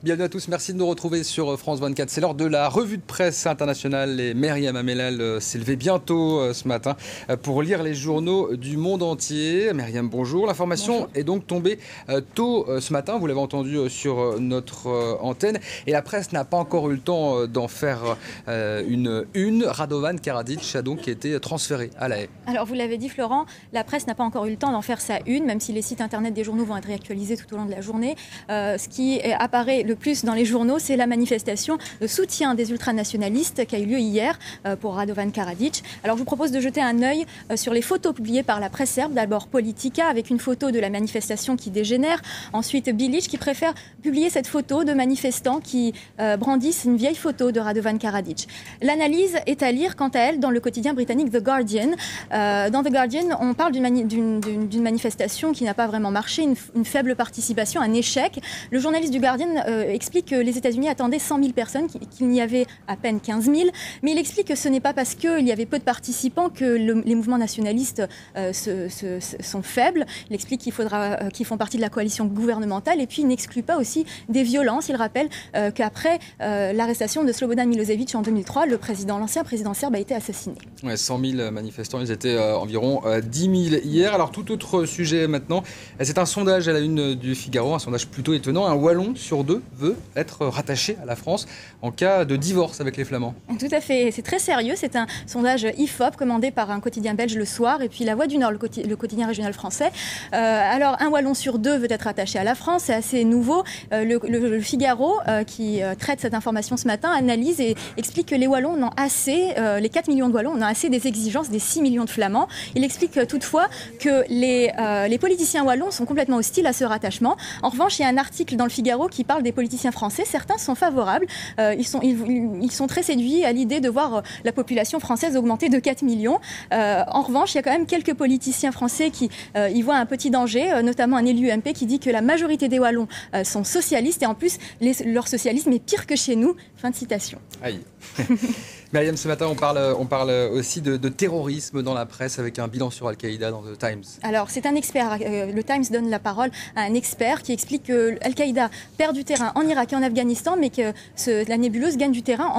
Bienvenue à tous, merci de nous retrouver sur France 24. C'est l'heure de la revue de presse internationale et Myriam Amellal s'est levée bientôt ce matin pour lire les journaux du monde entier. Myriam, bonjour. L'information est donc tombée tôt ce matin, vous l'avez entendu sur notre antenne. Et la presse n'a pas encore eu le temps d'en faire une. Radovan Karadzic a donc été transféré à La Haye. Alors vous l'avez dit Florent, la presse n'a pas encore eu le temps d'en faire sa une, même si les sites internet des journaux vont être réactualisés tout au long de la journée. Ce qui apparaît le plus dans les journaux, c'est la manifestation de soutien des ultranationalistes qui a eu lieu hier pour Radovan Karadzic. Alors je vous propose de jeter un œil sur les photos publiées par la presse serbe. D'abord Politika avec une photo de la manifestation qui dégénère. Ensuite Bilic qui préfère publier cette photo de manifestants qui brandissent une vieille photo de Radovan Karadzic. L'analyse est à lire quant à elle dans le quotidien britannique The Guardian. Dans The Guardian, on parle d'une manifestation qui n'a pas vraiment marché, une faible participation, un échec. Le journaliste du Guardian explique que les États-Unis attendaient 100 000 personnes, qu'il n'y avait à peine 15 000. Mais il explique que ce n'est pas parce qu'il y avait peu de participants que les mouvements nationalistes sont faibles. Il explique qu'ils font partie de la coalition gouvernementale et puis il n'exclut pas aussi des violences. Il rappelle qu'après l'arrestation de Slobodan Milosevic en 2003, l'ancien président serbe a été assassiné. Ouais, 100 000 manifestants, ils étaient environ 10 000 hier. Alors tout autre sujet maintenant, c'est un sondage à la une du Figaro, un sondage plutôt étonnant. Un Wallon sur deux veut être rattaché à la France en cas de divorce avec les Flamands. Tout à fait, c'est très sérieux. C'est un sondage IFOP commandé par un quotidien belge Le Soir et puis La Voix du Nord, le quotidien régional français. Alors un Wallon sur deux veut être attaché à la France, c'est assez nouveau. Le Figaro, qui traite cette information ce matin, analyse et explique que les Wallons en ont assez, les 4 millions de Wallons en ont assez des exigences des 6 millions de Flamands. Il explique toutefois que les politiciens wallons sont complètement hostiles à ce rattachement. En revanche, il y a un article dans le Figaro qui parle des politiciens français. Certains sont favorables. Ils sont très séduits à l'idée de voir la population française augmenter de 4 millions. En revanche, il y a quand même quelques politiciens français qui y voient un petit danger, notamment un élu UMP qui dit que la majorité des Wallons sont socialistes et en plus, leur socialisme est pire que chez nous. Fin de citation. Aïe. Myriam, ce matin, on parle aussi de terrorisme dans la presse avec un bilan sur Al-Qaïda dans The Times. Alors, c'est un expert. Le Times donne la parole à un expert qui explique que Al-Qaïda perd du terrain en Irak et en Afghanistan, mais que la nébuleuse gagne du terrain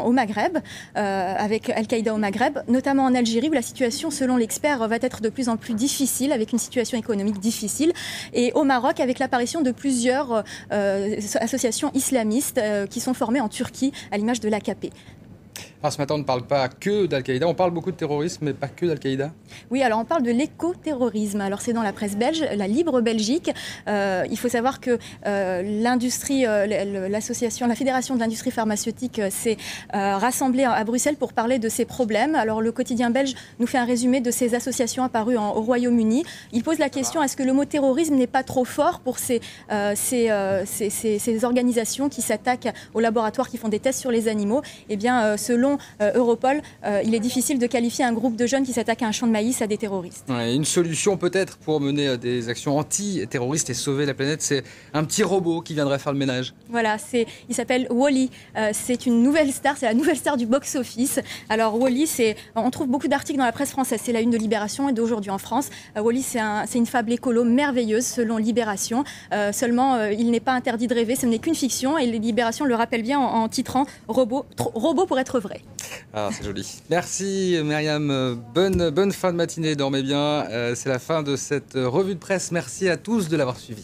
au Maghreb, avec Al-Qaïda au Maghreb, notamment en Algérie, où la situation, selon l'expert, va être de plus en plus difficile, avec une situation économique difficile, et au Maroc, avec l'apparition de plusieurs associations islamistes qui sont formées en Turquie, à l'image de l'AKP. Alors ce matin, on ne parle pas que d'Al-Qaïda, on parle beaucoup de terrorisme, mais pas que d'Al-Qaïda. Oui, alors on parle de l'éco-terrorisme. Alors c'est dans la presse belge, la Libre Belgique. Il faut savoir que l'industrie, l'association, la Fédération de l'industrie pharmaceutique s'est rassemblée à Bruxelles pour parler de ces problèmes. Alors le quotidien belge nous fait un résumé de ces associations apparues au Royaume-Uni. Il pose la question, est-ce que le mot terrorisme n'est pas trop fort pour ces organisations qui s'attaquent aux laboratoires qui font des tests sur les animaux? Eh bien, selon Europol, il est difficile de qualifier un groupe de jeunes qui s'attaquent à un champ de maïs à des terroristes. Ouais, une solution peut-être pour mener des actions anti-terroristes et sauver la planète, c'est un petit robot qui viendrait faire le ménage. Voilà, il s'appelle Wall-E. C'est une nouvelle star, c'est la nouvelle star du box-office. Alors Wall-E, on trouve beaucoup d'articles dans la presse française, c'est la une de Libération et d'aujourd'hui en France. Wall-E, c'est une fable écolo merveilleuse selon Libération. Seulement, il n'est pas interdit de rêver, ce n'est qu'une fiction et Libération le rappelle bien en titrant robot pour être vrai. Ah, c'est joli. Merci Myriam, bonne fin de matinée, dormez bien. C'est la fin de cette revue de presse. Merci à tous de l'avoir suivi.